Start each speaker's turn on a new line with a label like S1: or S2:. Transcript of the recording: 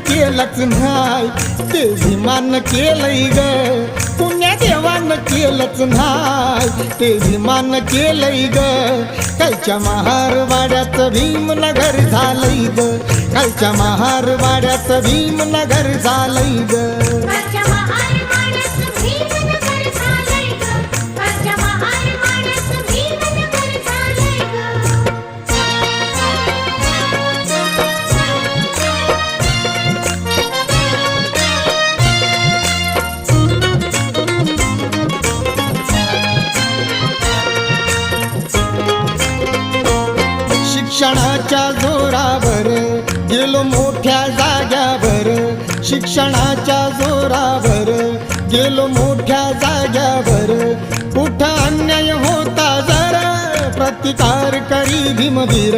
S1: केलंच नाही, ते भीमान केलंय ग. पुण्या देवानं केलंच नाही, ते भीमान केलंय ग. कालच्या महारवाड्याचं भीमनगर झालंय ग, कालच्या महारवाड्याचं भीमनगर झालंय ग. शिक्षणाच्या जोरावर गेलो मोठ्या जाग्यावर, शिक्षणाच्या जोरावर गेलो मोठ्या जाग्यावर. कुठं अन्याय होता जरा प्रतिकार करी भीमवीर.